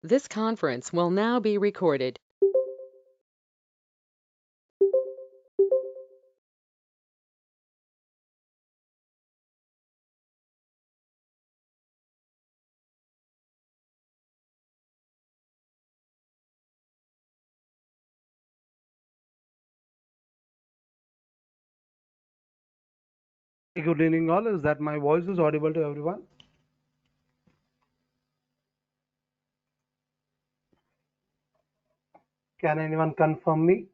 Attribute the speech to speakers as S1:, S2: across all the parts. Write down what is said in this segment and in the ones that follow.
S1: This conference will now be recorded.
S2: Good evening, all. Is that my voice is audible to everyone? Can anyone confirm me?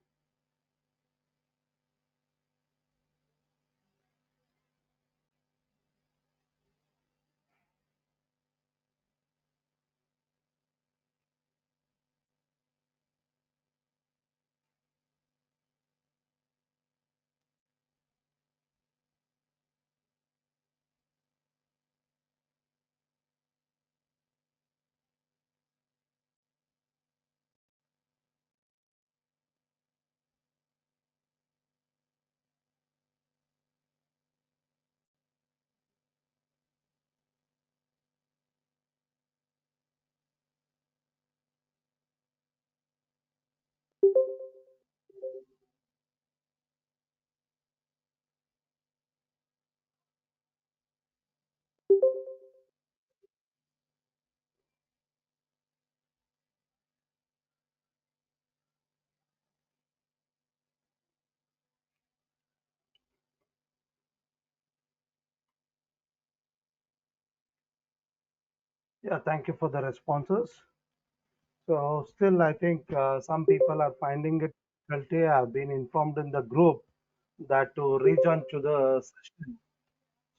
S2: Yeah, thank you for the responses. So, still, I think some people are finding it difficulty. I've been informed in the group that to rejoin to the session.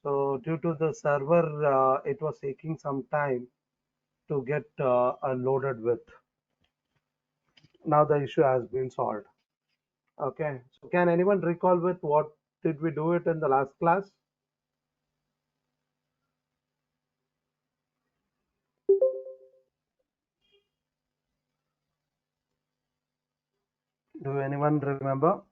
S2: So, due to the server, it was taking some time to get loaded with. Now the issue has been solved. Okay. So, can anyone recall with what did we do it in the last class? Do anyone remember?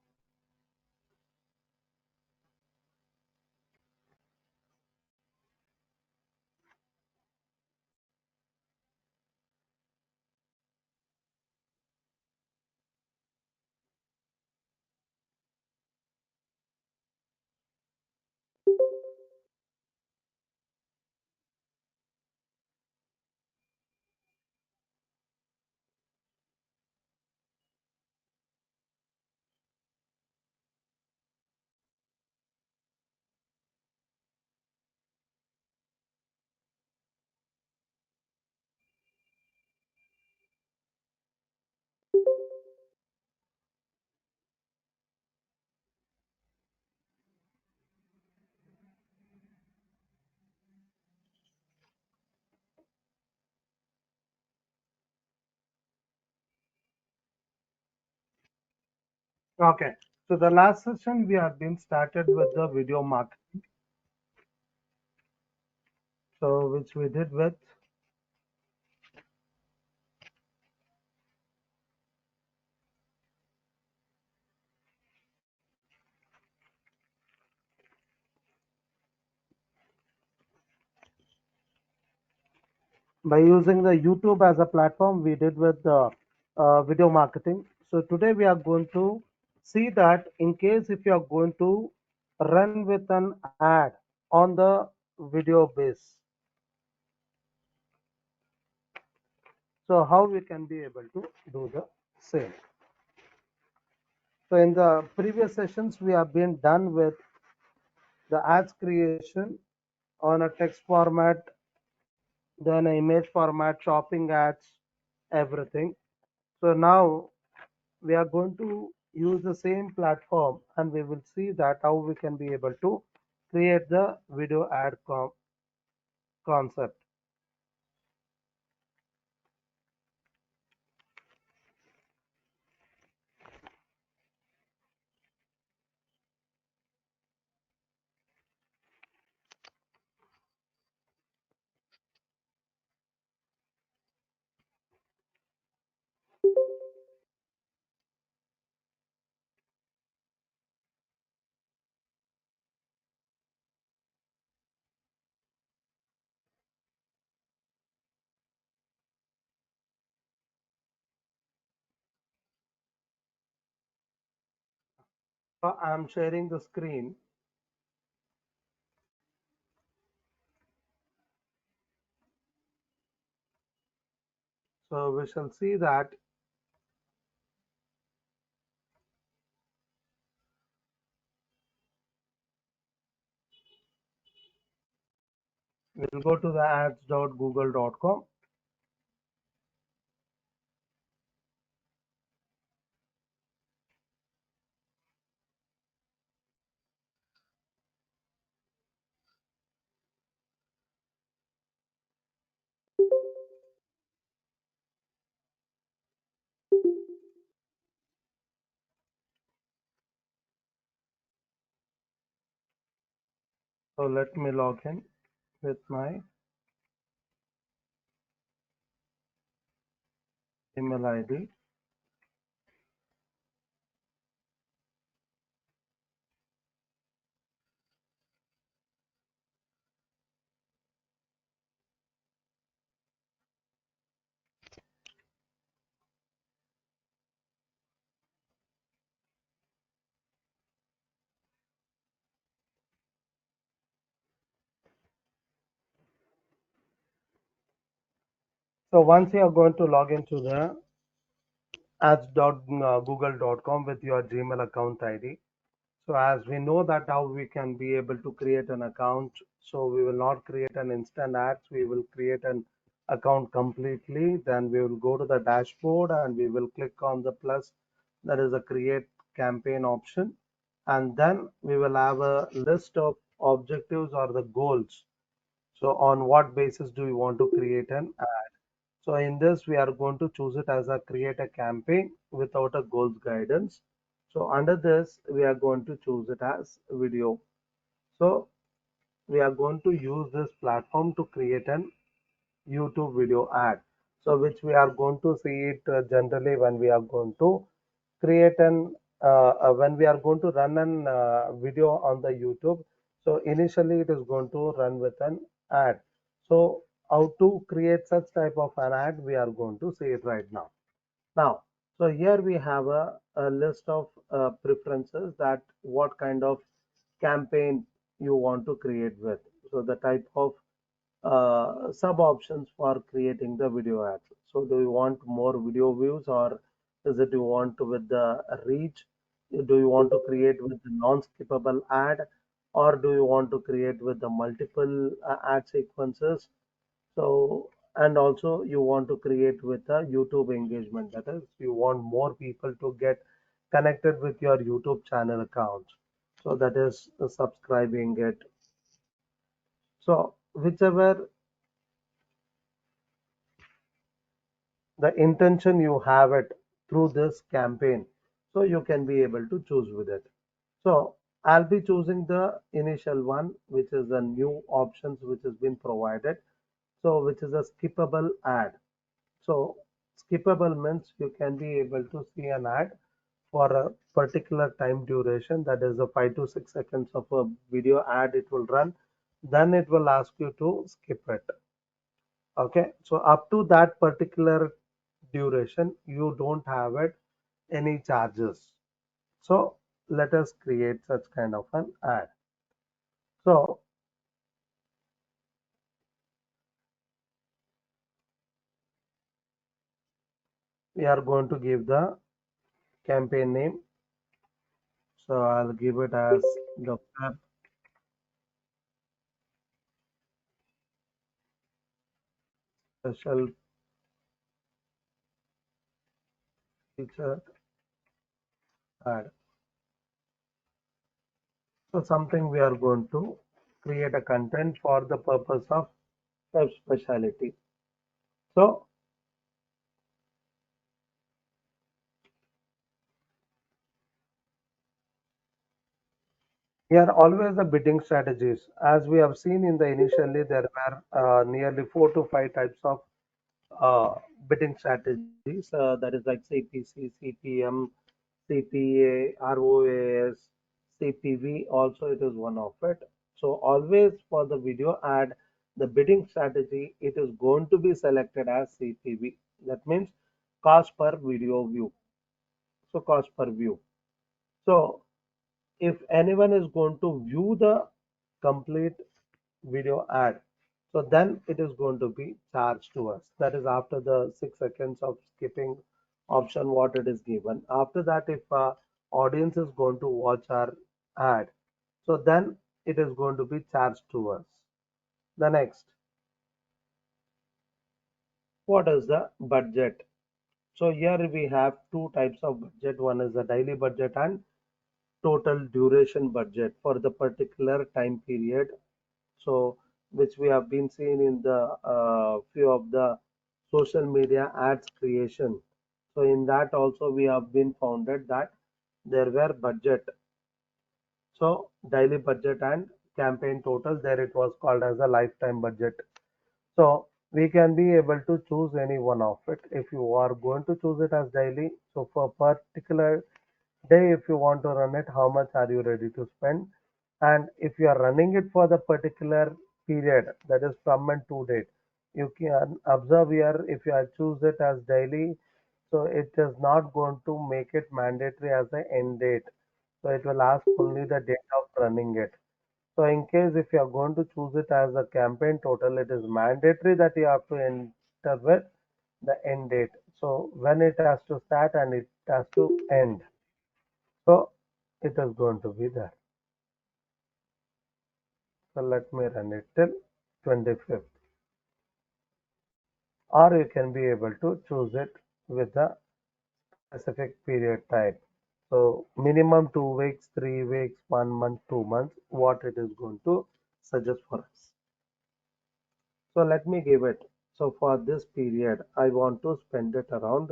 S2: Okay. So the last session we have been started with the video marketing. So which we did with by using the YouTube as a platform. We did with the video marketing. So today we are going to see that in case if you are going to run with an ad on the video base, so how we can be able to do the same. So in the previous sessions we have been done with the ads creation on a text format, then image format, shopping ads, everything. So now we are going to use the same platform and we will see that how we can be able to create the video ad concept. I'm sharing the screen. So we shall see that we'll go to the ads.google.com. So let me log in with my email ID. So once you are going to log into the ads.google.com with your Gmail account ID. So as we know that how we can be able to create an account, so we will not create an instant ads, we will create an account completely. Then we will go to the dashboard and we will click on the plus, that is a create campaign option. And then we will have a list of objectives or the goals. So on what basis do we want to create an ad? So in this, we are going to choose it as a create a campaign without a goals guidance. So under this, we are going to choose it as video. So we are going to use this platform to create an YouTube video ad. So which we are going to see it generally when we are going to create an when we are going to run an video on the YouTube. So initially it is going to run with an ad. So how to create such type of an ad we are going to see it right now. Now, so here we have a list of preferences that what kind of campaign you want to create with. So the type of sub options for creating the video ads. So do you want more video views or is it you want to with the reach? Do you want to create with the non-skippable ad or do you want to create with the multiple ad sequences? So, and also you want to create with a YouTube engagement. That is, you want more people to get connected with your YouTube channel account. So that is subscribing it. So whichever the intention you have it through this campaign, so you can be able to choose with it. So I'll be choosing the initial one, which is the new options which has been provided. So which is a skippable ad. So skippable means you can be able to see an ad for a particular time duration, that is a 5 to 6 seconds of a video ad it will run. Then it will ask you to skip it. Okay, so up to that particular duration, you don't have it any charges. So let us create such kind of an ad. So we are going to give the campaign name. So I'll give it as the web special feature ad. So something we are going to create a content for the purpose of web specialty. So here always the bidding strategies. As we have seen in the initially, there were nearly 4 to 5 types of uh, bidding strategies. That is like CPC, CPM, CPA, ROAS, CPV. Also, it is one of it. So always for the video ad, the bidding strategy, it is going to be selected as CPV. That means cost per video view. So cost per view. So if anyone is going to view the complete video ad, so then it is going to be charged to us. That is after the 6 seconds of skipping option what it is given. After that, if audience is going to watch our ad, so then it is going to be charged to us. The next, what is the budget? So here we have two types of budget. One is the daily budget and total duration budget for the particular time period. So which we have been seeing in the few of the social media ads creation. So in that also we have been founded that there were budget. So daily budget and campaign total, there it was called as a lifetime budget. So we can be able to choose any one of it. If you are going to choose it as daily, so for particular day, if you want to run it, how much are you ready to spend? And if you are running it for the particular period, that is from and to date, you can observe here if you choose it as daily, so it is not going to make it mandatory as the end date. So it will ask only the date of running it. So in case if you are going to choose it as a campaign total, it is mandatory that you have to enter with the end date. So when it has to start and it has to end. So it is going to be there. So let me run it till 25th. Or you can be able to choose it with a specific period type. So minimum 2 weeks, 3 weeks, 1 month, 2 months, what it is going to suggest for us. So let me give it. So for this period, I want to spend it around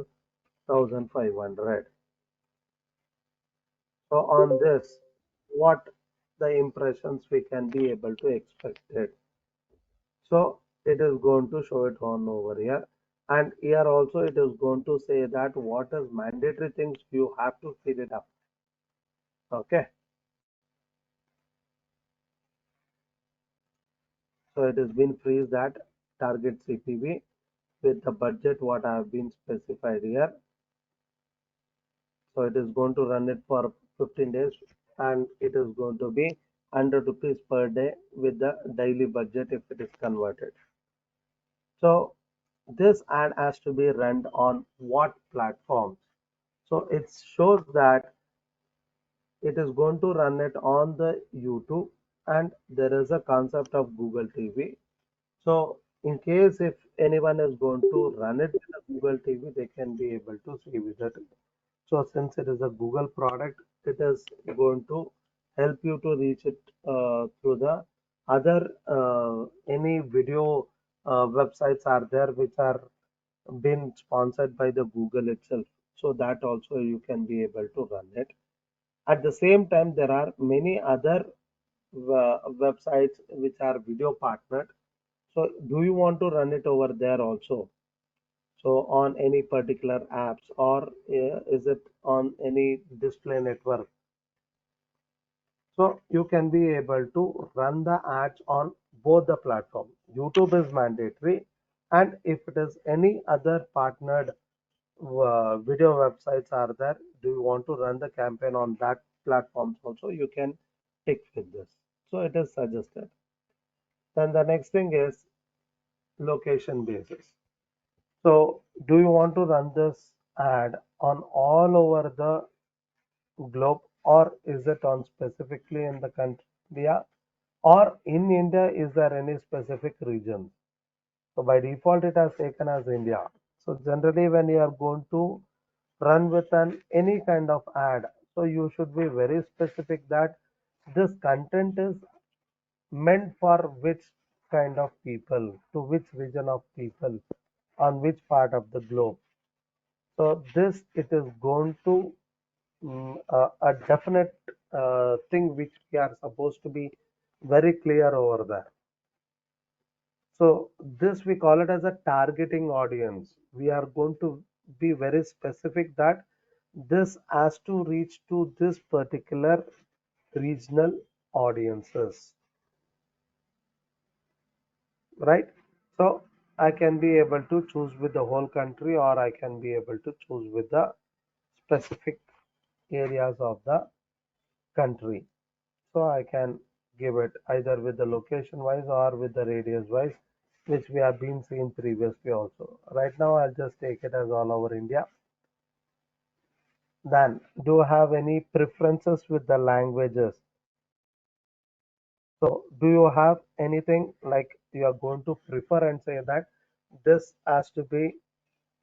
S2: 1500. So on this, what the impressions we can be able to expect it. So it is going to show it on over here. And here also it is going to say that what is mandatory things you have to fill it up. Okay. So it has been freeze that target CPV with the budget what I have been specified here. So it is going to run it for 15 days and it is going to be 100 rupees per day with the daily budget if it is converted. So this ad has to be run on what platforms? So it shows that it is going to run it on the YouTube and there is a concept of Google TV. So in case if anyone is going to run it with a Google TV, they can be able to see with it. So since it is a Google product, it is going to help you to reach it through the other any video websites are there which are been sponsored by the Google itself. So that also you can be able to run it. At the same time, there are many other websites which are video partnered. So do you want to run it over there also? So on any particular apps or is it on any display network? So you can be able to run the ads on both the platforms. YouTube is mandatory, and if it is any other partnered video websites are there, do you want to run the campaign on that platforms also? You can tick with this. So it is suggested. Then the next thing is location basis. So do you want to run this ad on all over the globe or is it on specifically in the country? Yeah. Or in India, is there any specific region? So by default, it has taken as India. So generally, when you are going to run with an any kind of ad, so you should be very specific that this content is meant for which kind of people, to which region of people, on which part of the globe. So this it is going to a definite thing which we are supposed to be very clear over there. So this we call it as a targeting audience. We are going to be very specific that this has to reach to this particular regional audiences, right? So I can be able to choose with the whole country or I can be able to choose with the specific areas of the country. So I can give it either with the location wise or with the radius wise, which we have been seen previously also. Right now, I'll just take it as all over India. Then, do you have any preferences with the languages? So, do you have anything like you are going to prefer and say that this has to be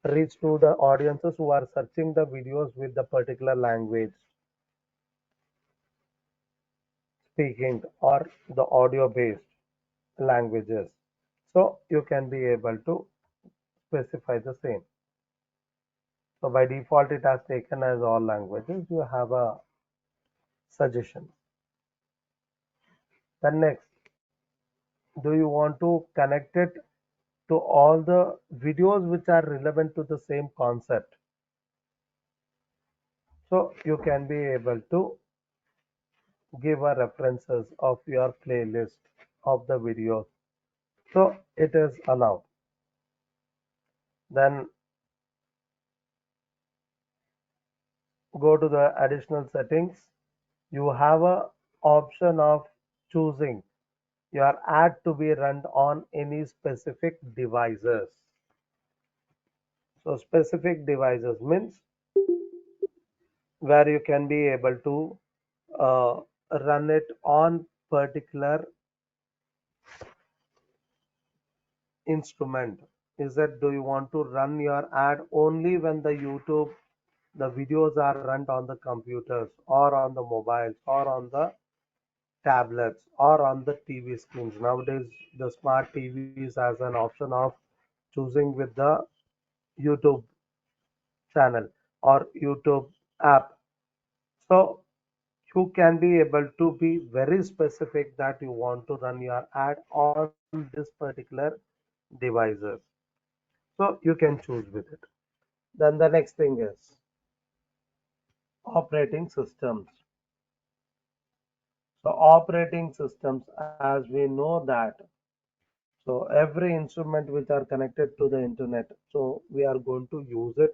S2: reached to the audiences who are searching the videos with the particular language speaking or the audio based languages? So, you can be able to specify the same. So, by default, it has taken as all languages. You have a suggestion. Then next, do you want to connect it to all the videos which are relevant to the same concept? So you can be able to give a references of your playlist of the videos. So it is allowed. Then go to the additional settings. You have a option of choosing your ad to be run on any specific devices. So specific devices means where you can be able to uh, run it on particular instrument. Is that do you want to run your ad only when the YouTube the videos are run on the computers or on the mobiles or on the tablets or on the TV screens? Nowadays the smart TVs has an option of choosing with the YouTube channel or YouTube app. So you can be able to be very specific that you want to run your ad on this particular devices. So you can choose with it. Then the next thing is operating systems. So operating systems, as we know that, so every instrument which are connected to the internet, so we are going to use it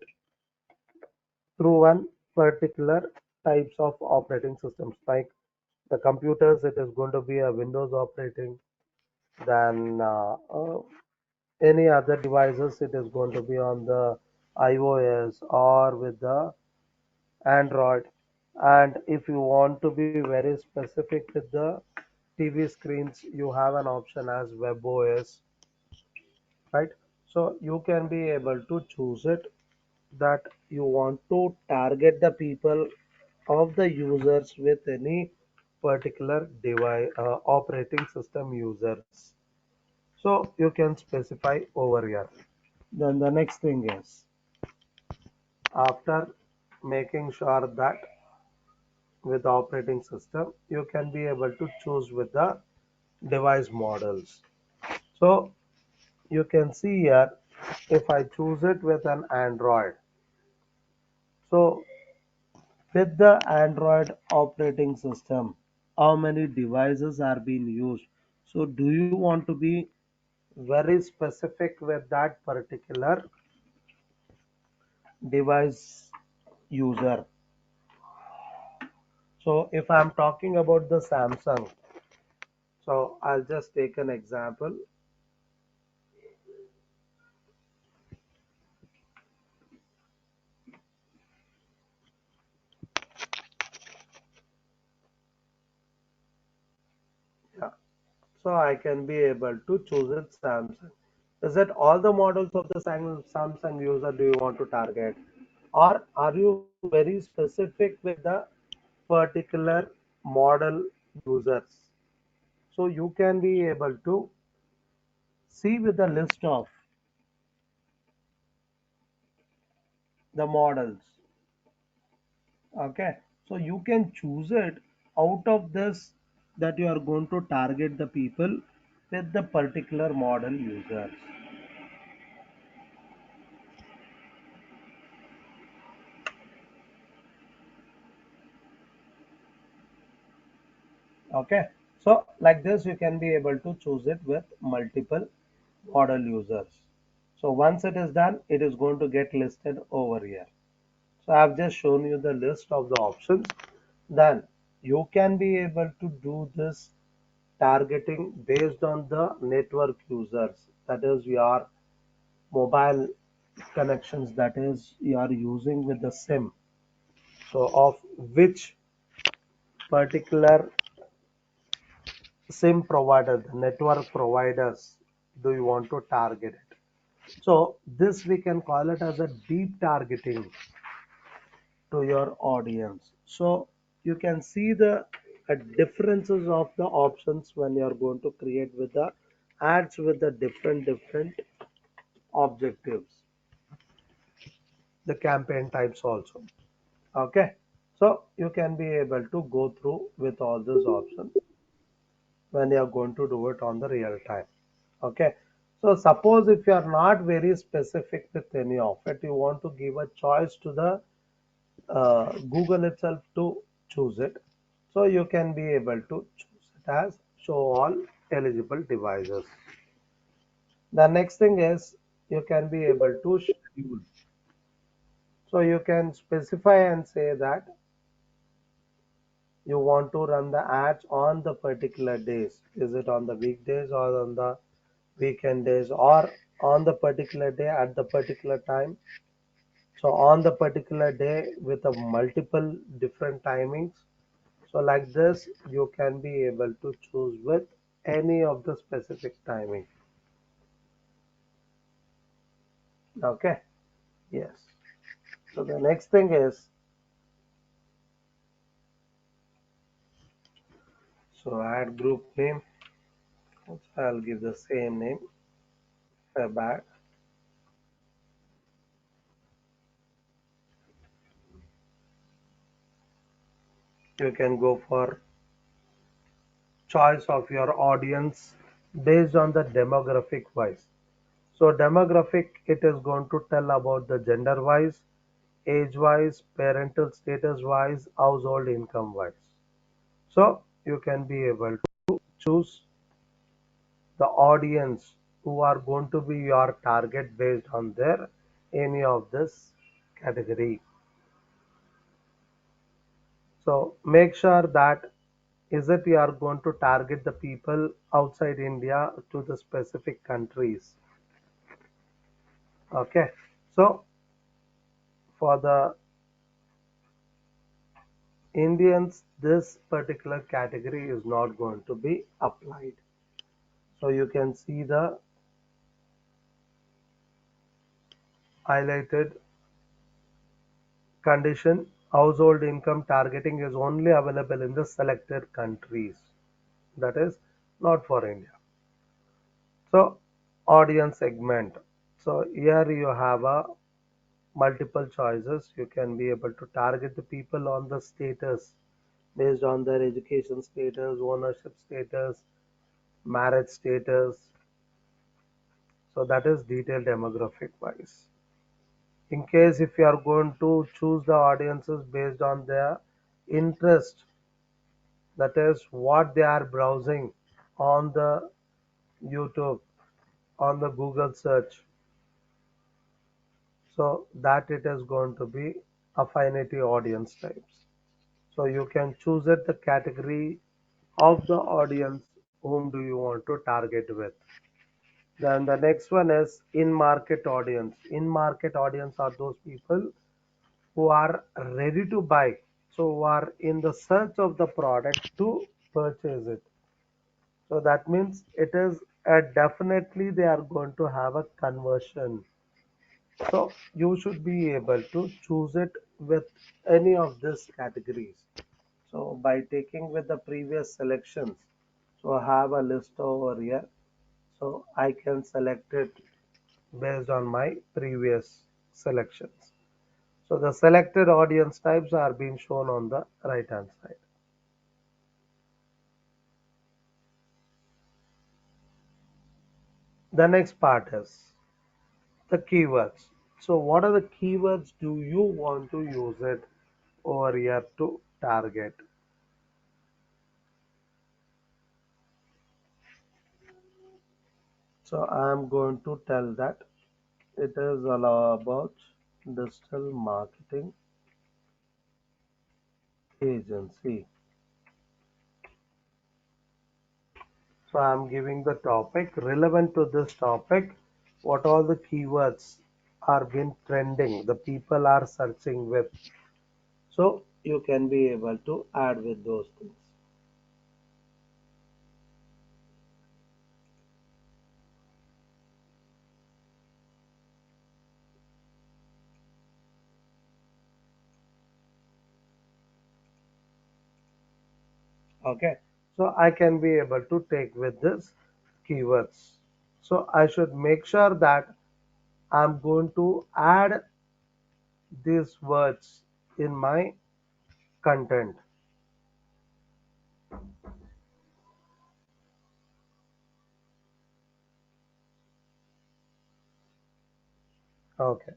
S2: through one particular types of operating systems. Like the computers, it is going to be a Windows operating. Then any other devices, it is going to be on the iOS or with the Android. And if you want to be very specific with the TV screens, you have an option as WebOS, right? So you can be able to choose it that you want to target the people of the users with any particular device operating system users. So you can specify over here. Then the next thing is after making sure that with the operating system you can be able to choose with the device models. So you can see here if I choose it with an Android. So with the Android operating system, how many devices are being used? So do you want to be very specific with that particular device user? So if I'm talking about the Samsung, so I'll just take an example. Yeah. So I can be able to choose it Samsung. Is it all the models of the Samsung user do you want to target? Or are you very specific with the particular model users? So you can be able to see with the list of the models. Okay. So you can choose it out of this that you are going to target the people with the particular model users. Okay, so like this you can be able to choose it with multiple model users. So once it is done, it is going to get listed over here. So I have just shown you the list of the options. Then you can be able to do this targeting based on the network users, that is your mobile connections, that is you are using with the sim. So of which particular sim provider, the network providers, do you want to target it? So this we can call it as a deep targeting to your audience. So you can see the differences of the options when you are going to create with the ads with the different objectives, the campaign types also. Okay, so you can be able to go through with all these options when you are going to do it on the real time. Okay, so suppose if you are not very specific with any of it, you want to give a choice to the Google itself to choose it. So you can be able to choose it as show all eligible devices. The next thing is you can be able to schedule. So you can specify and say that you want to run the ads on the particular days. Is it on the weekdays or on the weekend days or on the particular day at the particular time? So on the particular day with a multiple different timings. So like this, you can be able to choose with any of the specific timing. Okay. Yes. So the next thing is, so add group name. I'll give the same name. Back. You can go for choice of your audience based on the demographic wise. So demographic, it is going to tell about the gender wise, age wise, parental status wise, household income wise. So you can be able to choose the audience who are going to be your target based on their any of this category. So make sure that is it you are going to target the people outside India to the specific countries. Okay. So for the Indians, this particular category is not going to be applied. So you can see the highlighted condition, household income targeting is only available in the selected countries. That is not for India. So audience segment. So here you have a multiple choices. You can be able to target the people on the status based on their education status, ownership status, marriage status. So that is detailed demographic wise. In case if you are going to choose the audiences based on their interest, that is what they are browsing on the YouTube, on the Google search, so that it is going to be affinity audience types. So you can choose it the category of the audience whom do you want to target with. Then the next one is in market audience. In market audience are those people who are ready to buy, so who are in the search of the product to purchase it. So that means it is definitely they are going to have a conversion. So you should be able to choose it with any of these categories. So by taking with the previous selections, so I have a list over here. So I can select it based on my previous selections. So the selected audience types are being shown on the right hand side. The next part is the keywords. So what are the keywords do you want to use it over here to target? So I am going to tell that it is all about digital marketing agency. So I'm giving the topic relevant to this topic. What all the keywords are been trending, the people are searching with. So you can be able to add with those things. Okay. So I can be able to take with this keywords. So I should make sure that I'm going to add these words in my content. Okay.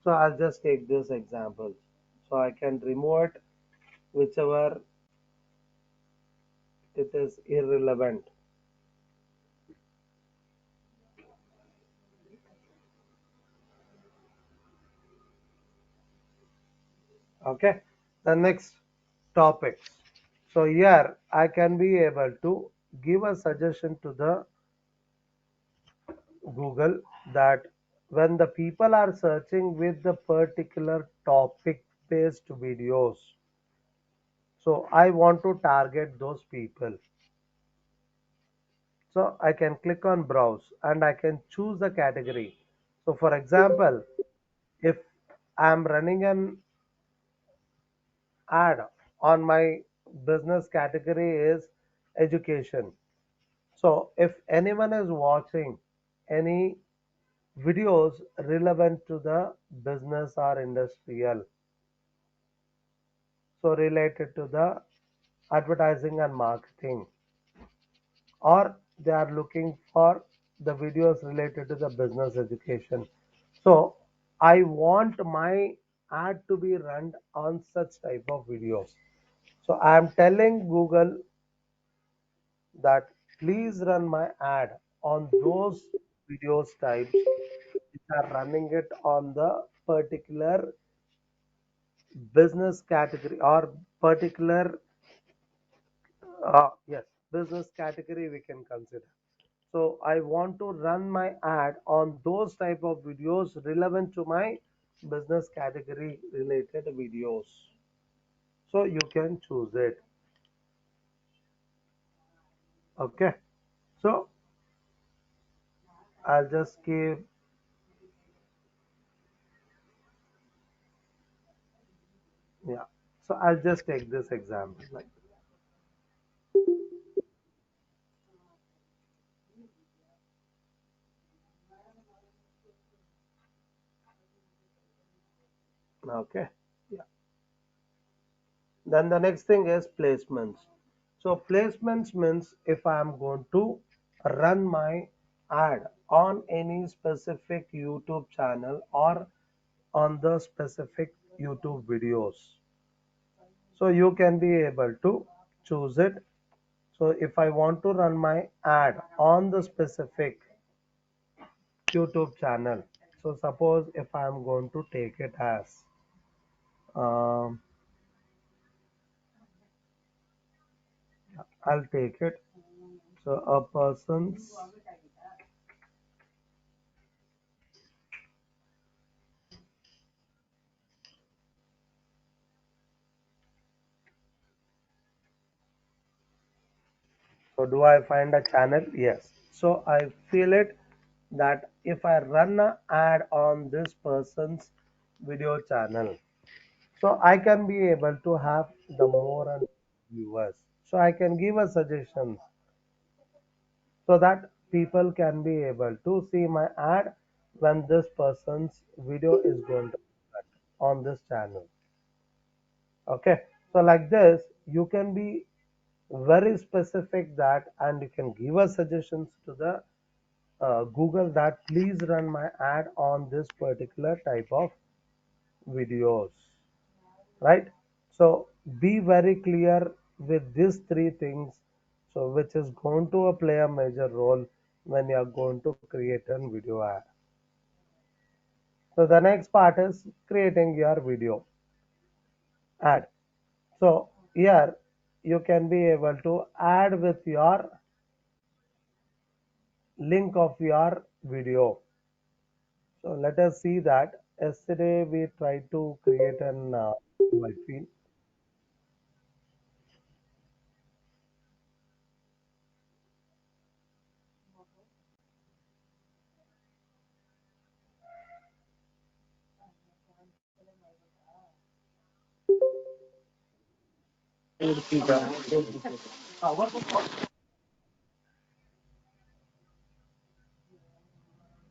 S2: So I'll just take this example. So I can remove it whichever it is irrelevant. Okay. The next topics. So here I can be able to give a suggestion to the Google that when the people are searching with the particular topic based videos, so I want to target those people. So I can click on browse and I can choose the category. So for example, if I'm running an ad on my business category is education. So if anyone is watching any videos relevant to the business or industrial, so related to the advertising and marketing, or they are looking for the videos related to the business education. So I want my ad to be run on such type of videos. So I am telling Google that please run my ad on those videos types which are running it on the particular business category or particular yes, business category we can consider. So I want to run my ad on those type of videos relevant to my business category related videos. So you can choose it. Okay. So I'll just give, yeah. So I'll just take this example. Like, okay. Yeah. Then the next thing is placements. So placements means if I am going to run my ad on any specific YouTube channel or on the specific YouTube videos. So you can be able to choose it. So if I want to run my ad on the specific YouTube channel, so suppose if I am going to take it as um, I'll take it. So a person's, so do I find a channel? Yes. So I feel it that if I run an ad on this person's video channel, so I can be able to have the more and viewers. So I can give a suggestion so that people can be able to see my ad when this person's video is going to be on this channel. Okay. So like this, you can be very specific that and you can give us suggestions to the Google that please run my ad on this particular type of videos, right? So be very clear with these three things, so which is going to play a major role when you are going to create a video ad. So the next part is creating your video ad. So here you can be able to add with your link of your video. So let us see that. Yesterday we tried to create an I feel.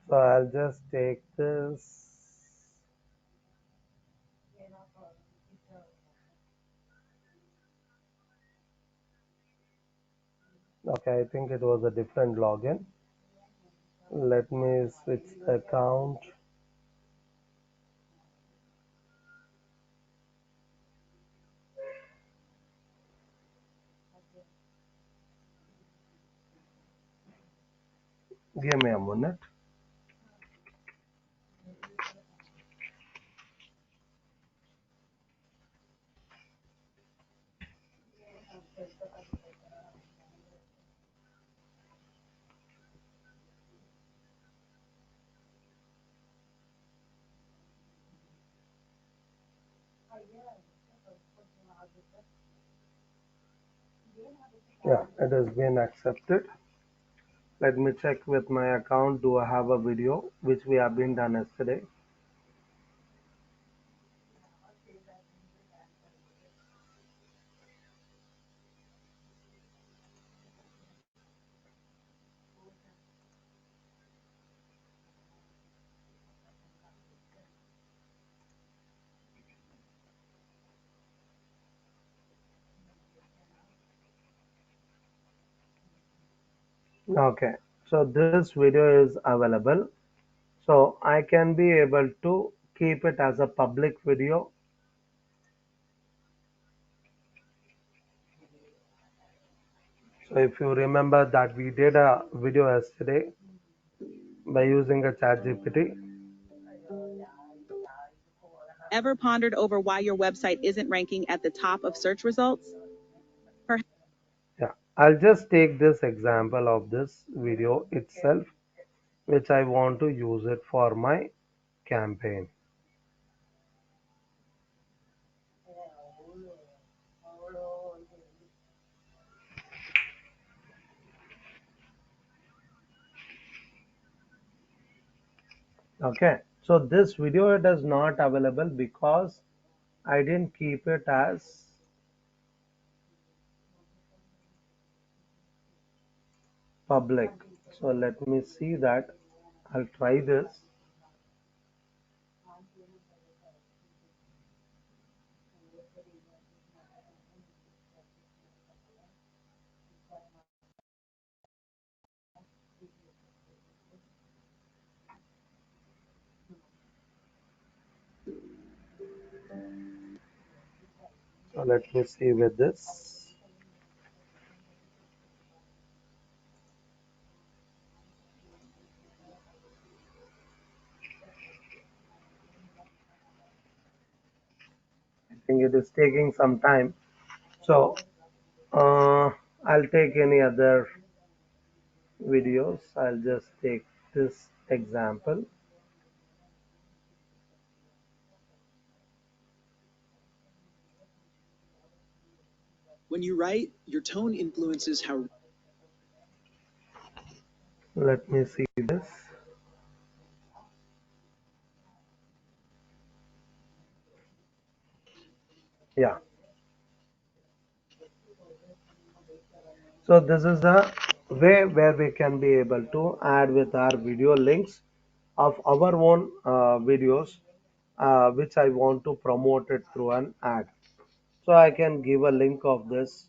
S2: So I'll just take this. Okay, I think it was a different login. Let me switch the account. Give me a minute. Yeah, it has been accepted. Let me check with my account. Do I have a video which we have been done yesterday? Okay, so this video is available. So I can be able to keep it as a public video. So if you remember that we did a video yesterday by using a chat GPT.
S3: Ever pondered over why your website isn't ranking at the top of search results?
S2: Yeah, I'll just take this example of this video itself, which I want to use it for my campaign. Okay, so this video it is not available because I didn't keep it as public. So let me see that. I'll try this. So let me see with this. I think it is taking some time. So I'll take any other videos. I'll just take this example.
S4: When you write, your tone influences how.
S2: Let me see this. Yeah. So this is a way where we can be able to add with our video links of our own videos, which I want to promote it through an ad. So I can give a link of this.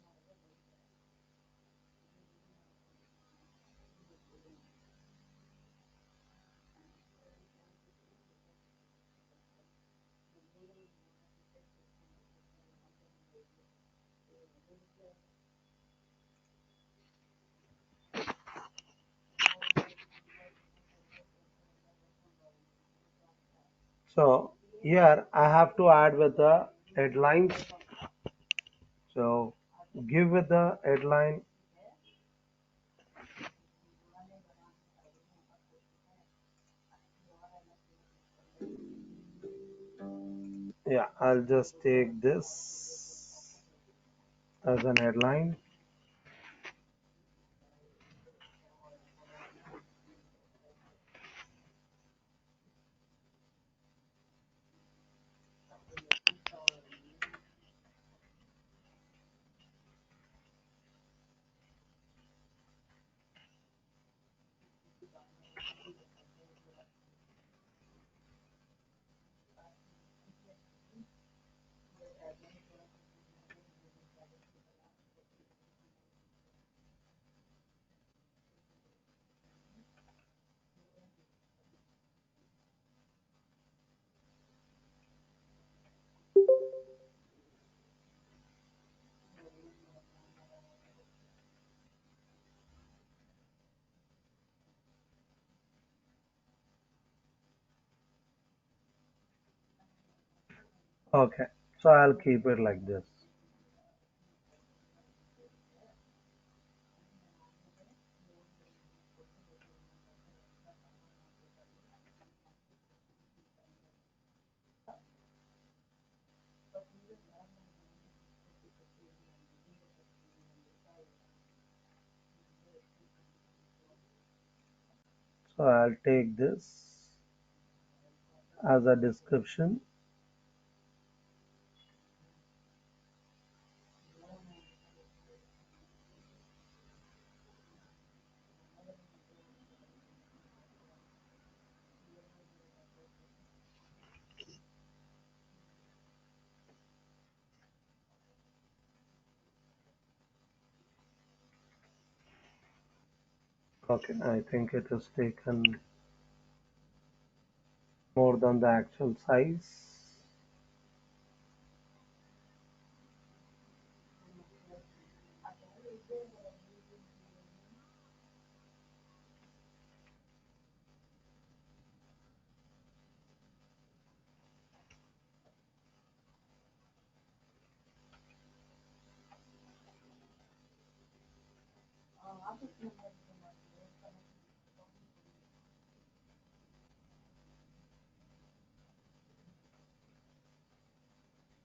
S2: So here I have to add with the headlines. So give with the headline. Yeah, I'll just take this as an headline. Okay, so I'll keep it like this. So I'll take this as a description. Okay, I think it is taken more than the actual size.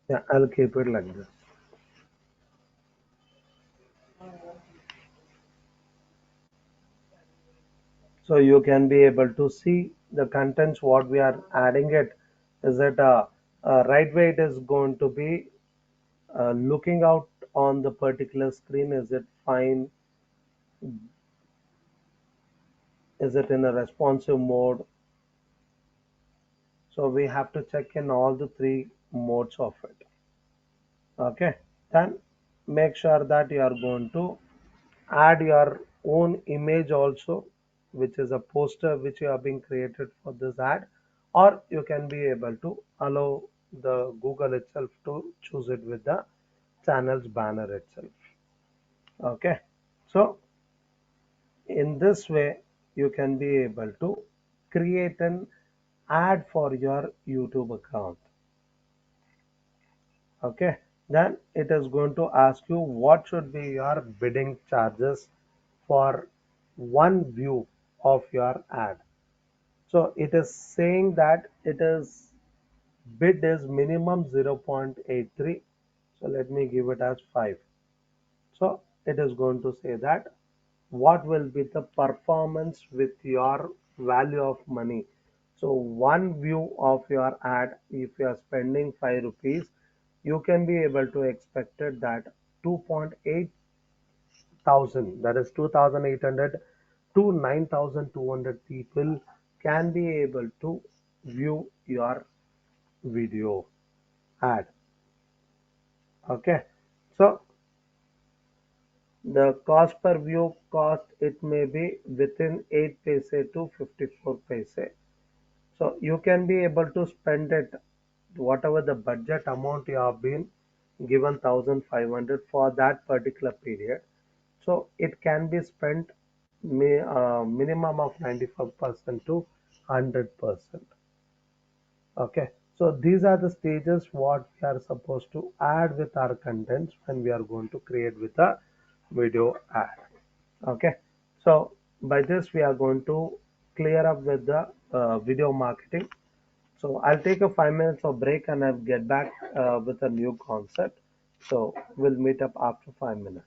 S2: Yeah, I'll keep it like this. So you can be able to see the contents what we are adding it. Is it a right way it is going to be looking out on the particular screen? Is it fine? Is it in a responsive mode? So we have to check in all the three modes of it. Okay, then make sure that you are going to add your own image also, which is a poster which you have been created for this ad, or you can be able to allow the Google itself to choose it with the channel's banner itself. Okay, so in this way you can be able to create an ad for your YouTube account. Okay, then it is going to ask you what should be your bidding charges for one view of your ad. So it is saying that it is bid is minimum 0.83. So let me give it as 5. So it is going to say that what will be the performance with your value of money. So one view of your ad, if you are spending 5 rupees, you can be able to expect it that 2.8 thousand, that is 2,800 to 9,200 people can be able to view your video ad. Okay, so the cost per view cost, it may be within 8 paise to 54 paise. So you can be able to spend it whatever the budget amount you have been given 1,500 for that particular period. So it can be spent minimum of 95% to 100%. Okay, so these are the stages what we are supposed to add with our contents when we are going to create with a video ad. Okay, so by this we are going to clear up with the video marketing. So I'll take a 5 minutes of break and I'll get back with a new concept. So we'll meet up after 5 minutes.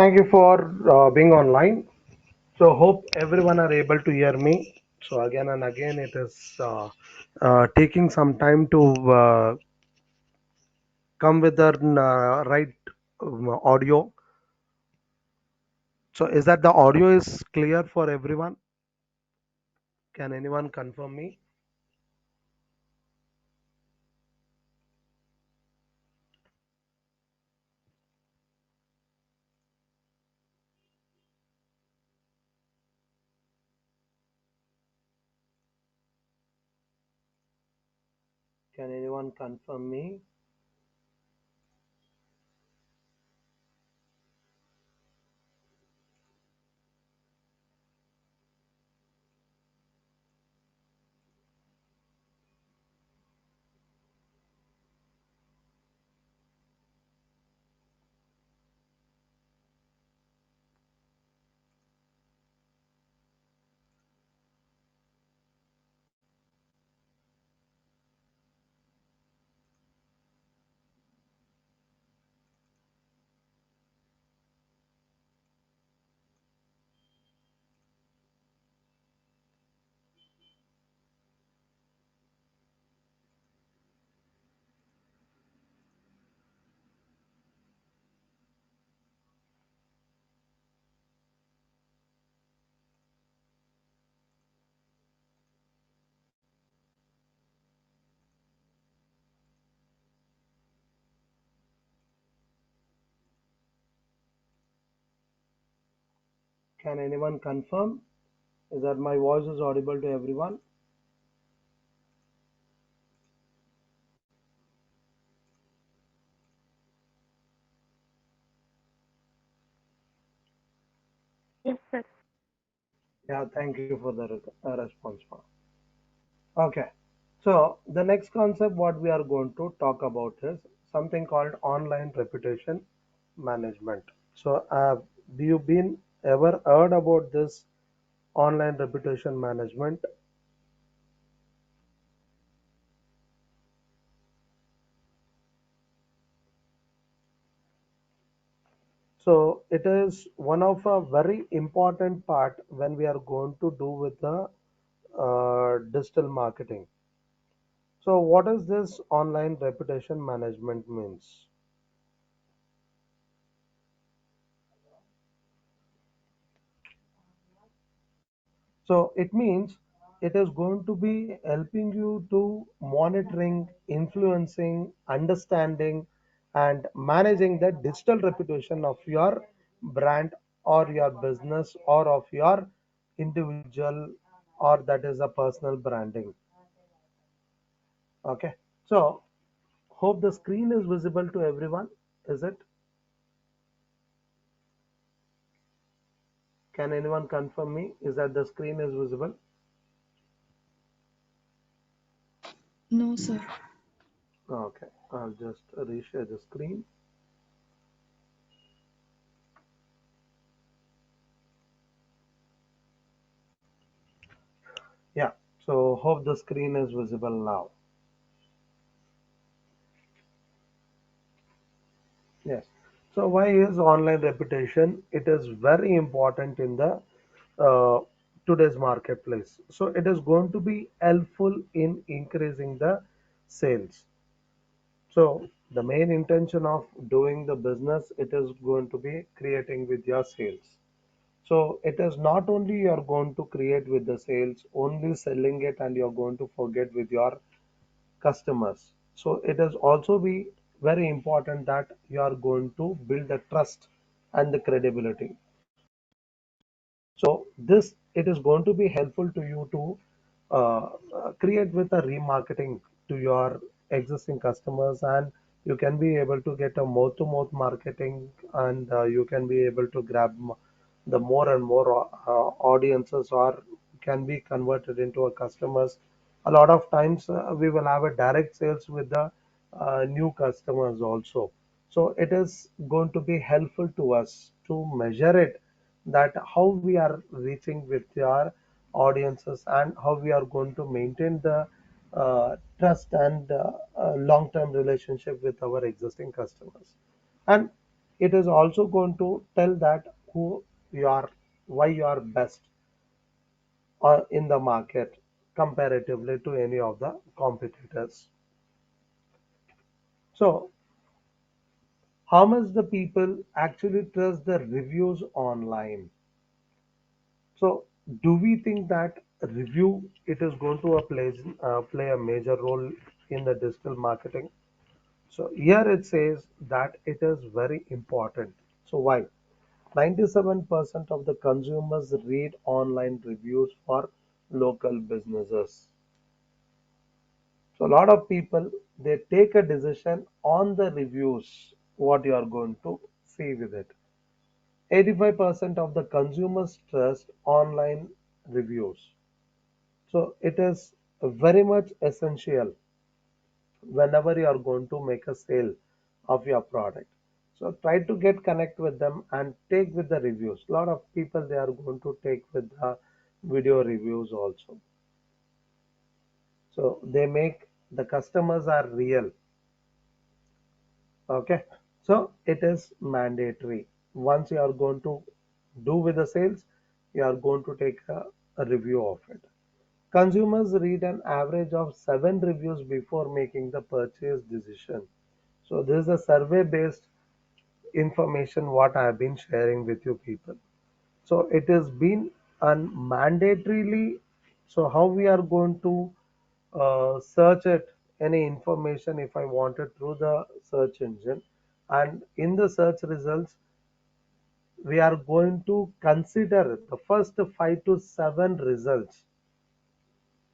S2: Thank you for being online. So hope everyone are able to hear me. So again and again, it is taking some time to come with the right audio. So is that the audio is clear for everyone? Can anyone confirm me? Can anyone confirm me? Can anyone confirm? Is that my voice is audible to everyone?
S5: Yes, sir.
S2: Yeah, thank you for the response, ma'am. Okay. So the next concept what we are going to talk about is something called online reputation management. So have you been ever heard about this online reputation management? So it is one of a very important part when we are going to do with the digital marketing. So what is this online reputation management means? So it means it is going to be helping you to monitoring, influencing, understanding, and managing the digital reputation of your brand or your business or of your individual or that is a personal branding. Okay. So hope the screen is visible to everyone. Is it? Can anyone confirm me? Is that the screen is visible?
S3: No, sir.
S2: Okay. I'll just reshare the screen. Yeah, so hope the screen is visible now. Yes. So why is online reputation? It is very important in the uh, today's marketplace. So it is going to be helpful in increasing the sales. So the main intention of doing the business, it is going to be creating with your sales. So it is not only you're going to create with the sales, only selling it and you're going to forget with your customers. So it is also be very important that you are going to build the trust and the credibility. So this it is going to be helpful to you to create with a remarketing to your existing customers, and you can be able to get a mouth to mouth marketing, and you can be able to grab the more and more audiences or can be converted into a customers. A lot of times we will have a direct sales with the new customers also. So it is going to be helpful to us to measure it that how we are reaching with our audiences and how we are going to maintain the trust and long-term relationship with our existing customers. And it is also going to tell that who you are, why you are best in the market comparatively to any of the competitors. So, how much the people actually trust the reviews online? So, do we think that review it is going to play a major role in the digital marketing? So here it says that it is very important. So why? 97% of the consumers read online reviews for local businesses. So a lot of people they take a decision on the reviews what you are going to see with it. 85% of the consumers trust online reviews. So it is very much essential whenever you are going to make a sale of your product. So try to get connect with them and take with the reviews. A lot of people they are going to take with the video reviews also. So they make the customers are real. Okay. So it is mandatory. Once you are going to do with the sales, you are going to take a review of it. Consumers read an average of 7 reviews before making the purchase decision. So this is a survey based information what I have been sharing with you people. So it has been mandatorily. So how we are going to search it any information if I wanted through the search engine, and in the search results we are going to consider the first 5 to 7 results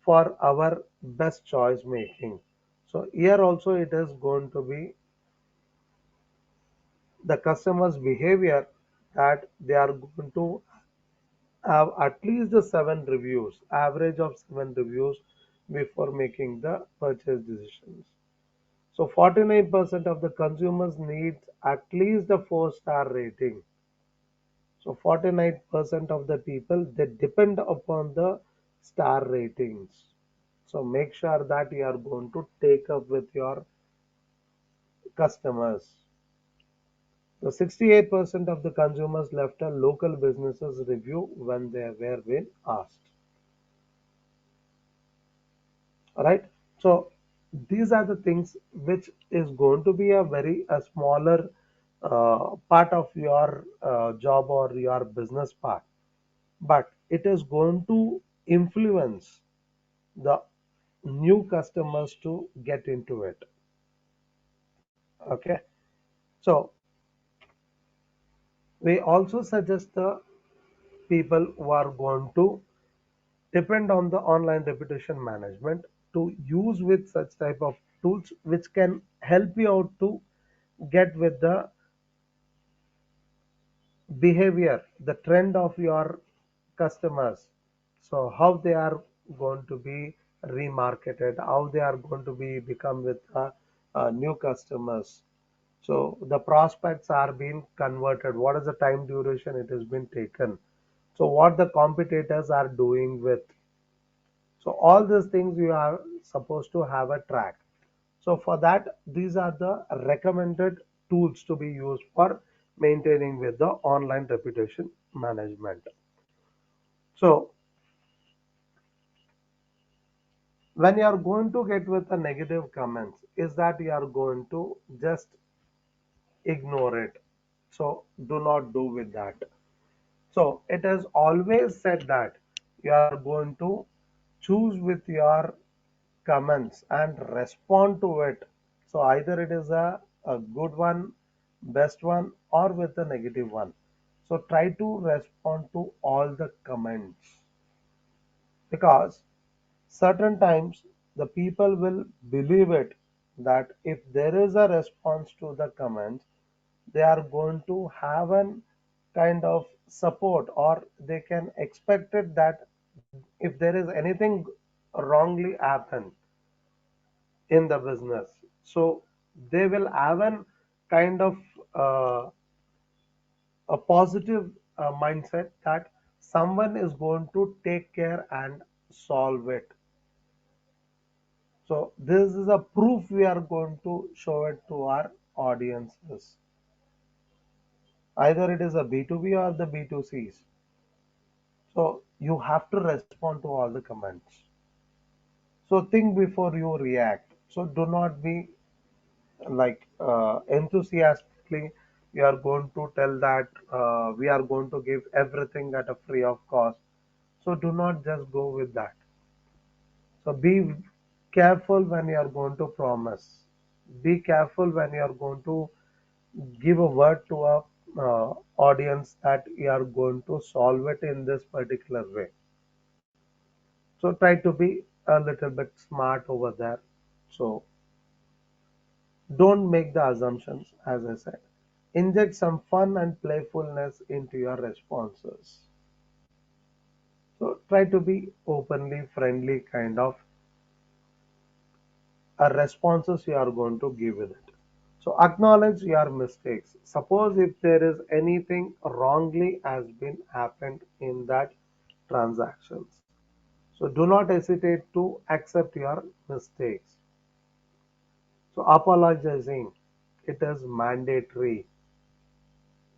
S2: for our best choice making. So here also it is going to be the customer's behavior that they are going to have at least the 7 reviews, average of 7 reviews before making the purchase decisions. So 49% of the consumers need at least a 4-star rating. So 49% of the people they depend upon the star ratings. So make sure that you are going to take up with your customers. So 68% of the consumers left a local businesses review when they were being asked. All right. So these are the things which is going to be a smaller part of your job or your business part, but it is going to influence the new customers to get into it. Okay. So we also suggest the people who are going to depend on the online reputation management to use with such type of tools which can help you out to get with the behavior, the trend of your customers. So how they are going to be remarketed, how they are going to be become with new customers. So the prospects are being converted. What is the time duration it has been taken? So what the competitors are doing with. So all these things you are supposed to have a track. So for that, these are the recommended tools to be used for maintaining with the online reputation management. So when you are going to get with the negative comments, is that you are going to just ignore it. So do not do with that. So it is always said that you are going to choose with your comments and respond to it. So either it is a good one, best one, or with a negative one. So try to respond to all the comments because certain times the people will believe it that if there is a response to the comments, they are going to have an kind of support or they can expect it that if there is anything wrongly happen in the business, so they will have an kind of uh, a positive mindset that someone is going to take care and solve it. So this is a proof we are going to show it to our audiences. Either it is a B2B or the B2Cs. So you have to respond to all the comments. So think before you react. So do not be like enthusiastically you are going to tell that we are going to give everything at a free of cost. So do not just go with that. So be careful when you are going to promise. Be careful when you are going to give a word to a audience that you are going to solve it in this particular way. So try to be a little bit smart over there. So don't make the assumptions, as I said. Inject some fun and playfulness into your responses. So try to be openly friendly kind of responses you are going to give with it. So acknowledge your mistakes. Suppose if there is anything wrongly has been happened in that transactions. So do not hesitate to accept your mistakes. So apologizing, it is mandatory.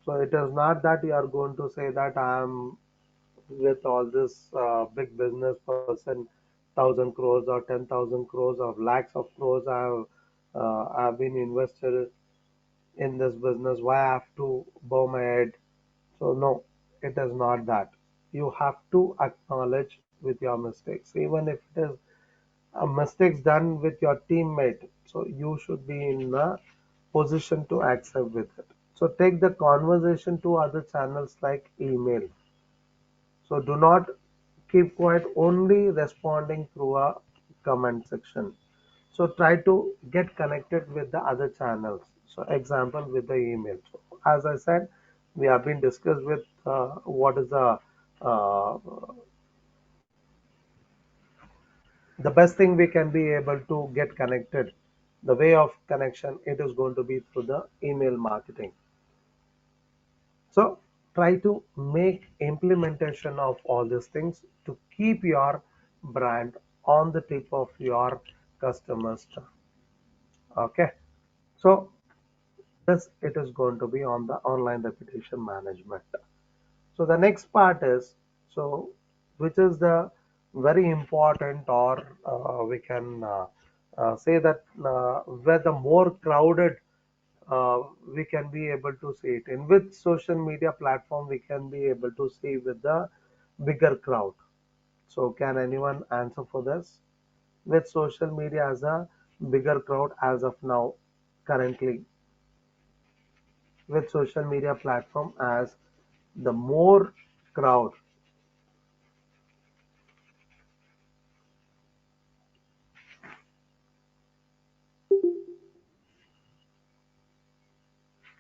S2: So it is not that you are going to say that I am with all this big business person, 1,000 crores or 10,000 crores or lakhs of crores I've been invested in this business. Why I have to bow my head? So no, it is not that. You have to acknowledge with your mistakes, even if it is mistakes done with your teammate. So you should be in a position to accept with it. So take the conversation to other channels like email. So do not keep quiet only responding through a comment section. So try to get connected with the other channels. So example with the email. So as I said, we have been discussed with what is uh, the best thing we can be able to get connected. The way of connection it is going to be through the email marketing. So try to make implementation of all these things to keep your brand on the tip of your customers tongue. Okay. So this it is going to be on the online reputation management. So the next part is so which is the very important or we can say that where the more crowded we can be able to see it in which social media platform we can be able to see with the bigger crowd. So can anyone answer for this? With social media as a bigger crowd as of now currently with social media platform as the more crowd.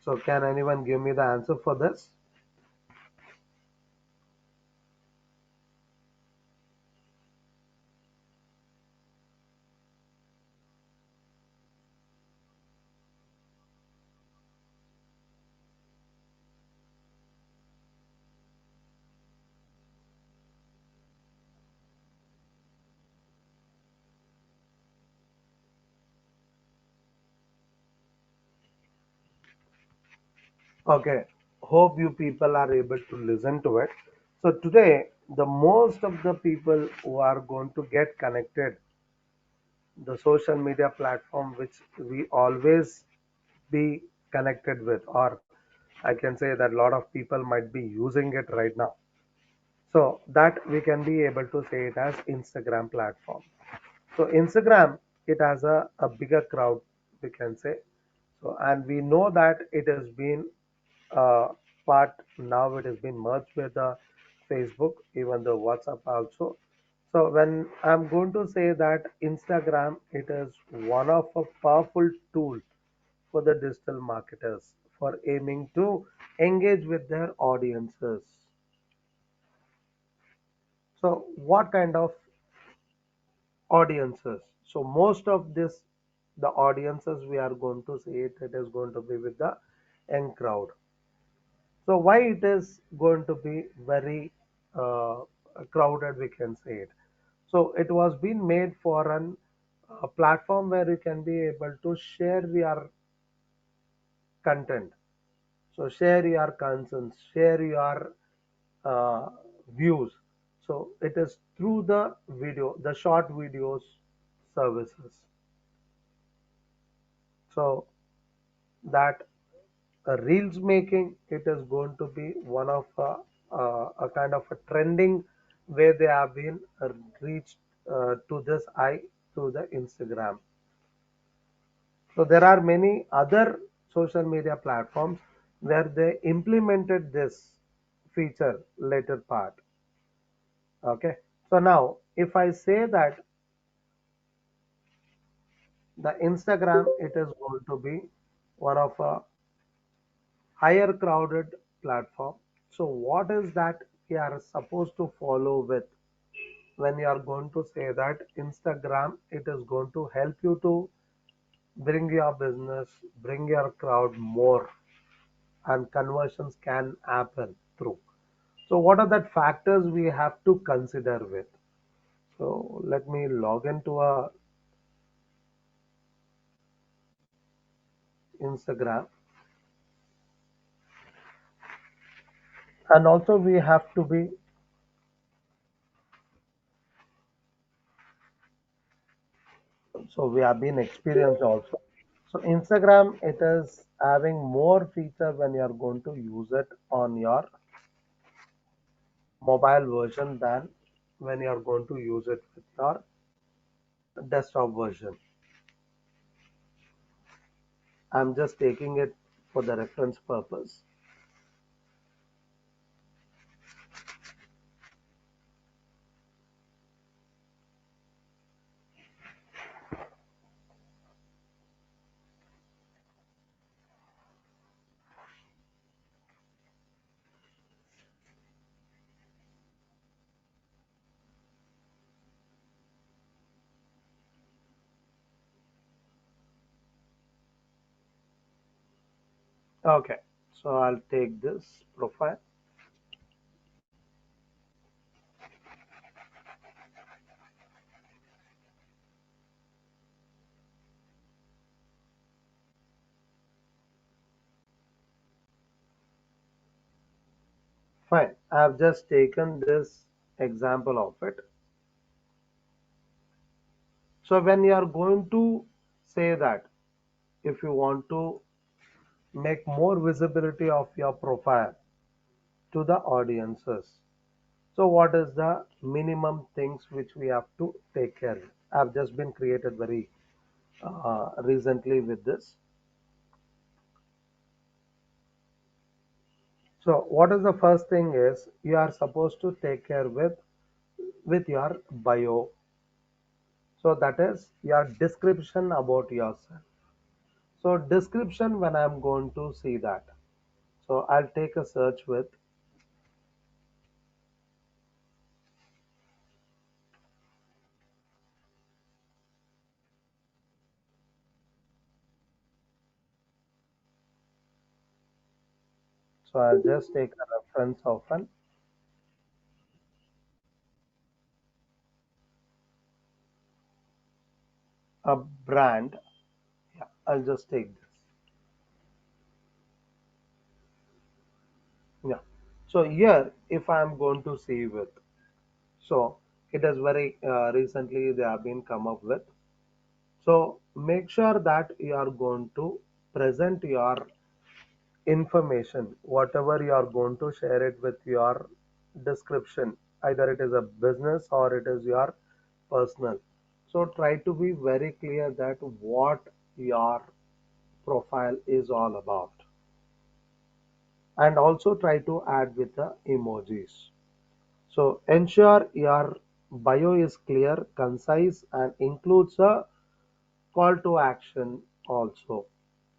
S2: So can anyone give me the answer for this? Okay, hope you people are able to listen to it. So today, the most of the people who are going to get connected, the social media platform which we always be connected with, or I can say that a lot of people might be using it right now. So that we can be able to say it as Instagram platform. So Instagram, it has a bigger crowd, we can say. So and we know that it has been uh, part now it has been merged with the Facebook, even the WhatsApp also. So when I'm going to say that Instagram, it is one of a powerful tool for the digital marketers for aiming to engage with their audiences. So what kind of audiences? So most of this, the audiences we are going to see it, it is going to be with the young crowd. So why it is going to be very crowded, we can say it. So it was being made for a platform where you can be able to share your content. So share your concerns, share your uh, views. So it is through the video, the short videos services. So that reels making, it is going to be one of a kind of a trending way they have been reached to this eye through the Instagram. So there are many other social media platforms where they implemented this feature later part. Okay. So now if I say that the Instagram, it is going to be one of a higher crowded platform. So what is that we are supposed to follow with when you are going to say that Instagram, it is going to help you to bring your business, bring your crowd more, and conversions can happen through. So what are that factors we have to consider with? So let me log into a Instagram, and also we have to be, so we have been experienced also. So Instagram, it is having more feature when you are going to use it on your mobile version than when you are going to use it with your desktop version. I'm just taking it for the reference purpose. Okay, so I'll take this profile. Fine, I've just taken this example of it. So when you are going to say that if you want to make more visibility of your profile to the audiences, so what is the minimum things which we have to take care of? I've just been created very recently with this. So what is the first thing is you are supposed to take care with your bio. So that is your description about yourself. So description, when I'm going to see that. So I'll take a search with, so I'll just take a reference of a brand. Yeah, I'll just take this. Yeah. So here, if I'm going to see with, so it is very recently they have been come up with. So make sure that you are going to present your information, whatever you are going to share it with your description. Either it is a business or it is your personal. So try to be very clear that what your profile is all about, and also try to add with the emojis. So ensure your bio is clear, concise, and includes a call to action also.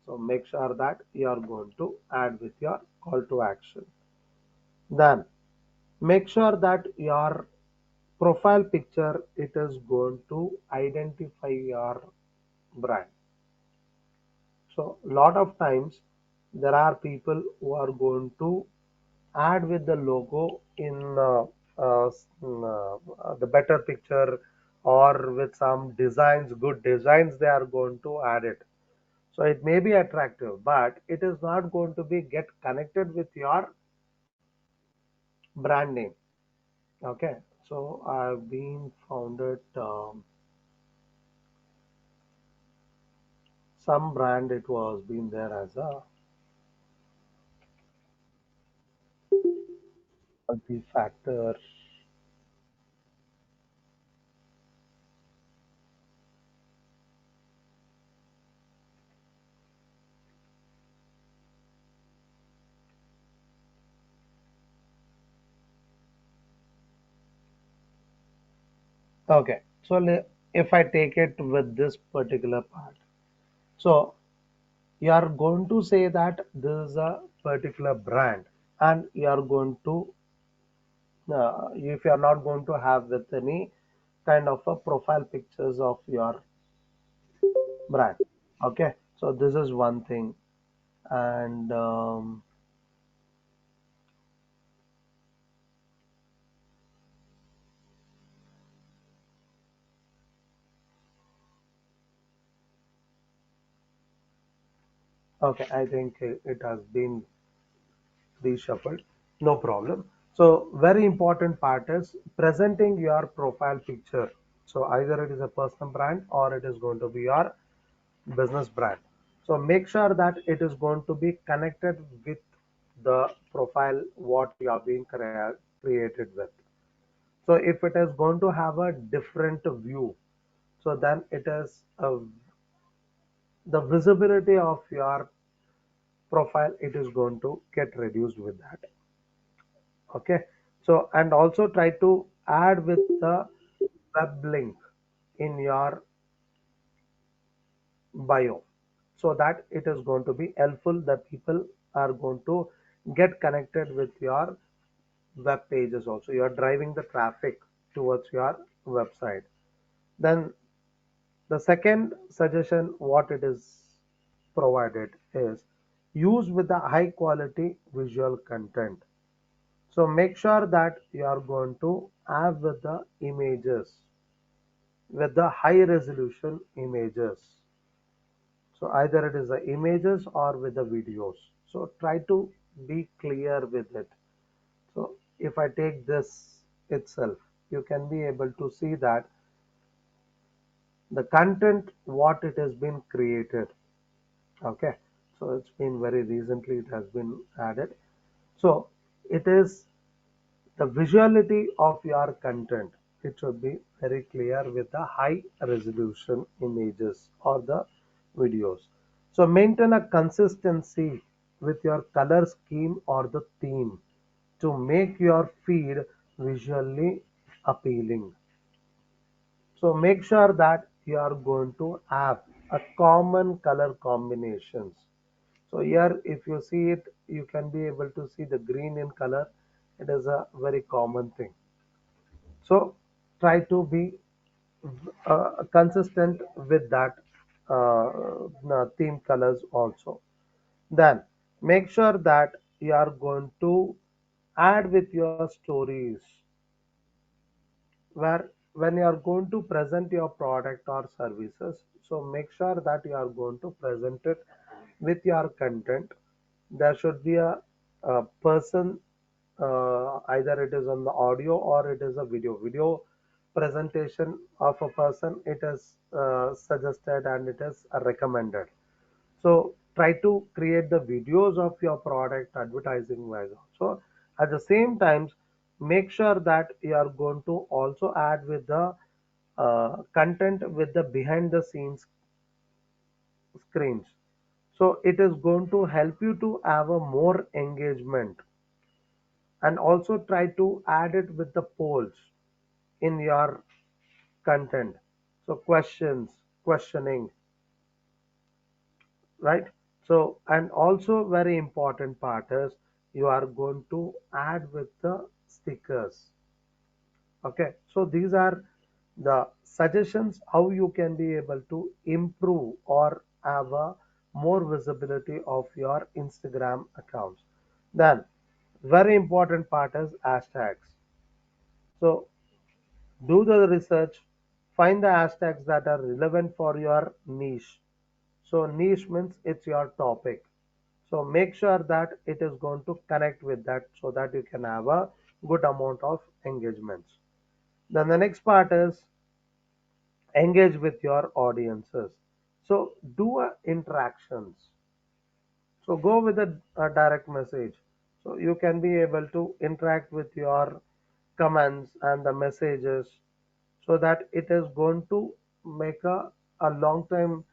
S2: So make sure that you are going to add with your call to action. Then make sure that your profile picture, it is going to identify your brand. So lot of times there are people who are going to add with the logo in the better picture, or with some designs, good designs they are going to add it. So it may be attractive, but it is not going to be get connected with your brand name. Okay. So I've been founded some brand. It was been there as a multi-factor. Okay. So if I take it with this particular part, so you are going to say that this is a particular brand, and you are going to if you are not going to have with any kind of a profile pictures of your brand. Okay, so this is one thing. And okay, I think it has been reshuffled. No problem. So very important part is presenting your profile picture. So either it is a personal brand or it is going to be your business brand. So make sure that it is going to be connected with the profile what you are being created with. So if it is going to have a different view, so then it is the visibility of your profile, it is going to get reduced with that. Okay. So and also try to add with the web link in your bio, so that it is going to be helpful that people are going to get connected with your web pages. Also you are driving the traffic towards your website. Then the second suggestion what it is provided is use with the high quality visual content. So make sure that you are going to have with the images, with the high resolution images. So either it is the images or with the videos. So try to be clear with it. So if I take this itself, you can be able to see that the content what it has been created. Okay. So it's been very recently it has been added. So it is the visuality of your content. It should be very clear with the high resolution images or the videos. So maintain a consistency with your color scheme or the theme to make your feed visually appealing. So make sure that you are going to have a common color combinations. So here if you see it, you can be able to see the green in color. It is a very common thing. So try to be consistent with that theme colors also. Then make sure that you are going to add with your stories, where when you are going to present your product or services, so make sure that you are going to present it with your content. There should be a person, either it is on the audio or it is a video presentation of a person, it is suggested and it is recommended. So try to create the videos of your product advertising wise also. At the same times, make sure that you are going to also add with the content with the behind the scenes screens. So it is going to help you to have a more engagement, and also try to add it with the polls in your content. So questioning, right? So and also very important part is you are going to add with the stickers. Okay, so these are the suggestions how you can be able to improve or have a more visibility of your Instagram accounts. Then very important part is hashtags. So do the research, find the hashtags that are relevant for your niche. So niche means it's your topic. So make sure that it is going to connect with that so that you can have a good amount of engagements. Then the next part is engage with your audiences. So do interactions. So go with a direct message. So you can be able to interact with your comments and the messages so that it is going to make a long time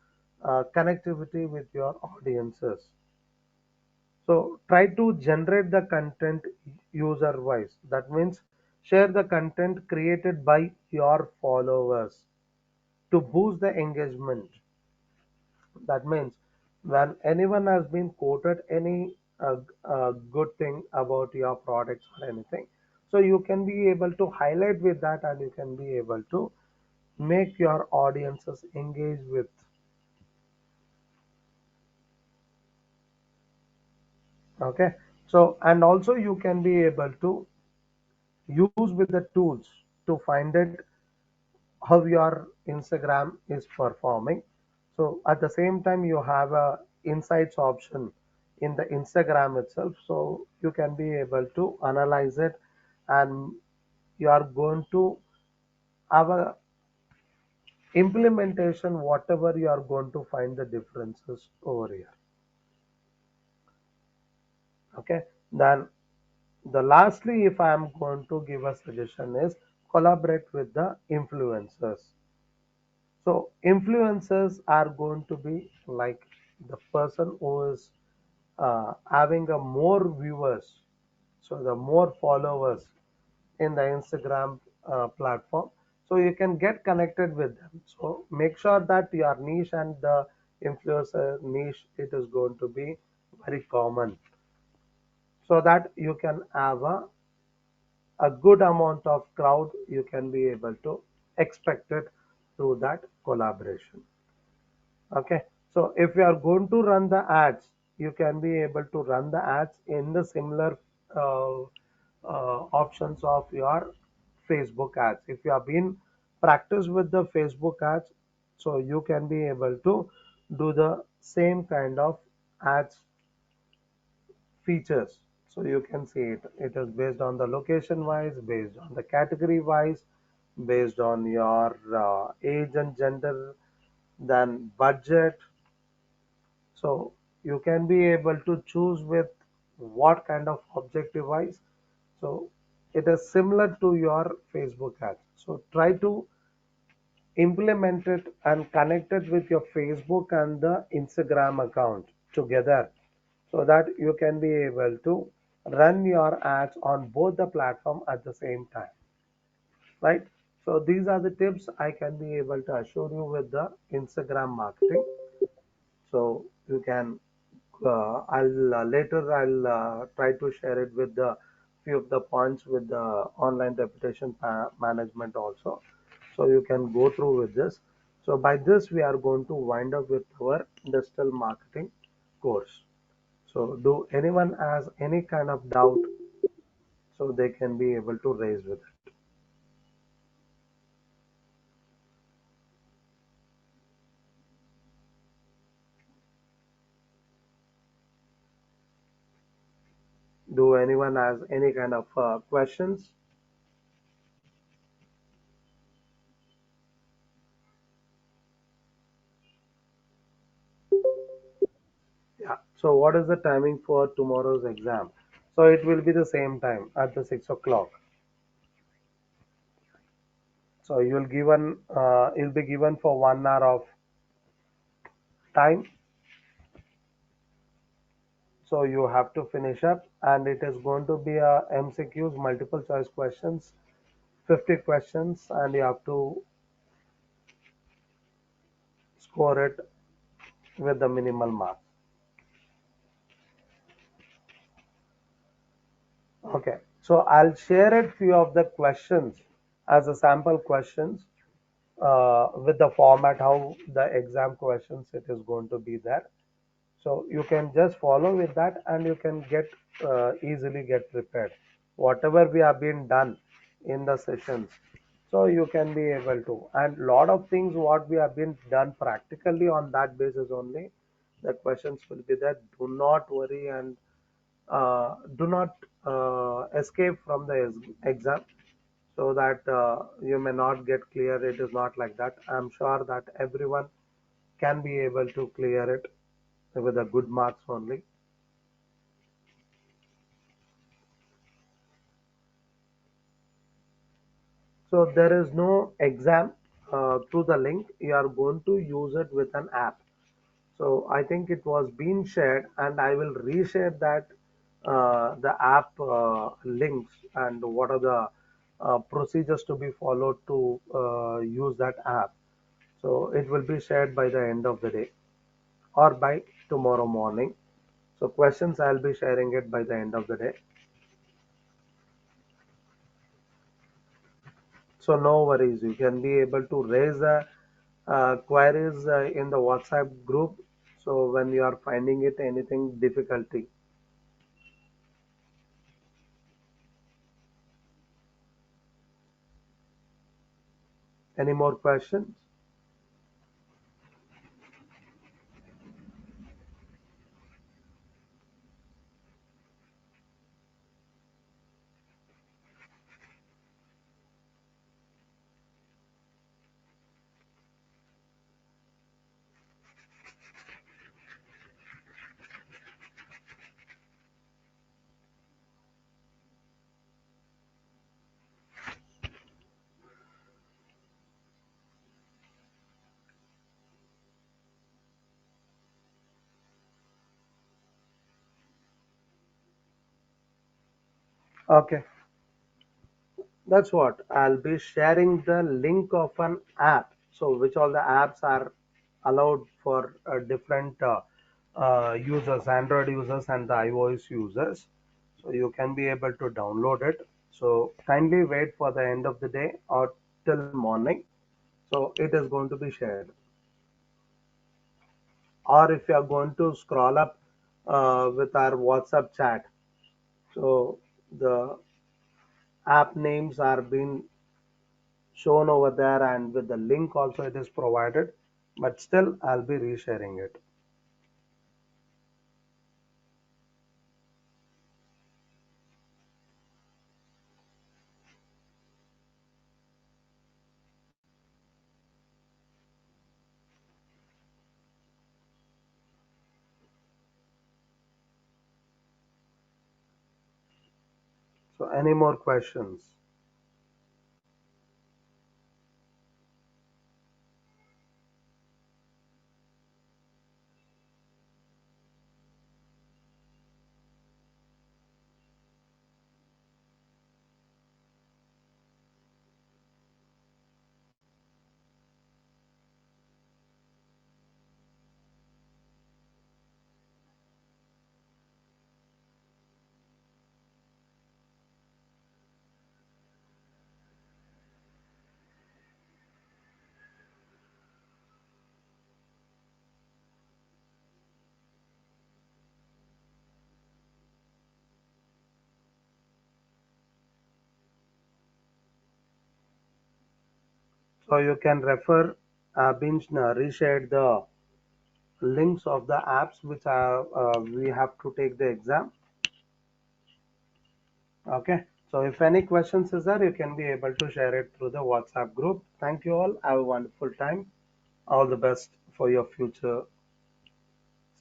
S2: connectivity with your audiences. So try to generate the content user wise. That means share the content created by your followers to boost the engagement. That means when anyone has been quoted any good thing about your products or anything, so you can be able to highlight with that and you can be able to make your audiences engage with. Okay, so and also you can be able to use with the tools to find it how your Instagram is performing. So at the same time, you have a insights option in the Instagram itself. So you can be able to analyze it and you are going to have a implementation whatever you are going to find the differences over here. Okay. Then the lastly, if I am going to give a suggestion is collaborate with the influencers. So influencers are going to be like the person who is having a more viewers, so the more followers in the Instagram platform. So you can get connected with them. So make sure that your niche and the influencer niche it is going to be very common, so that you can have a good amount of crowd you can be able to expect it through that collaboration. Okay, so if you are going to run the ads, you can be able to run the ads in the similar uh, options of your Facebook ads. If you have been practice with the Facebook ads, so you can be able to do the same kind of ads features. So you can see it. It is based on the location wise, based on the category wise, based on your age and gender, then budget, so you can be able to choose with what kind of objective wise. So it is similar to your Facebook ads. So try to implement it and connect it with your Facebook and the Instagram account together so that you can be able to run your ads on both the platform at the same time, right? So these are the tips I can be able to assure you with the Instagram marketing. So you can I'll later I'll try to share it with the few of the points with the online reputation management also, so you can go through with this. So by this we are going to wind up with our digital marketing course. So do anyone has any kind of doubt, so they can be able to raise with it. Do anyone has any kind of questions? Yeah. So what is the timing for tomorrow's exam? So it will be the same time at the 6 o'clock. So you'll be given for 1 hour of time. So you have to finish up, and it is going to be a MCQs, multiple choice questions, 50 questions, and you have to score it with the minimal marks. Okay. So I'll share it few of the questions as a sample questions with the format how the exam questions it is going to be there. So you can just follow with that and you can get easily get prepared. Whatever we have been done in the sessions. So you can be able to, and lot of things what we have been done practically on that basis only. The questions will be there. Do not worry and do not escape from the exam, so that you may not get clear. It is not like that. I'm sure that everyone can be able to clear it with a good marks only. So there is no exam through the link. You are going to use it with an app. So I think it was being shared, and I will reshare that the app links and what are the procedures to be followed to use that app. So it will be shared by the end of the day or by tomorrow morning. So questions I'll be sharing it by the end of the day. So no worries. You can be able to raise queries in the WhatsApp group. So when you are finding it anything difficulty. Any more questions? Okay, that's what. I'll be sharing the link of an app. So which all the apps are allowed for different users, Android users and the iOS users. So you can be able to download it. So kindly wait for the end of the day or till morning. So it is going to be shared. Or if you are going to scroll up with our WhatsApp chat, so the app names are being shown over there, and with the link also it is provided, but still I'll be resharing it. So any more questions? So you can refer, binge reshared the links of the apps which are we have to take the exam. Okay, so if any questions is there, you can be able to share it through the WhatsApp group. Thank you all. Have a wonderful time. All the best for your future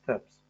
S2: steps.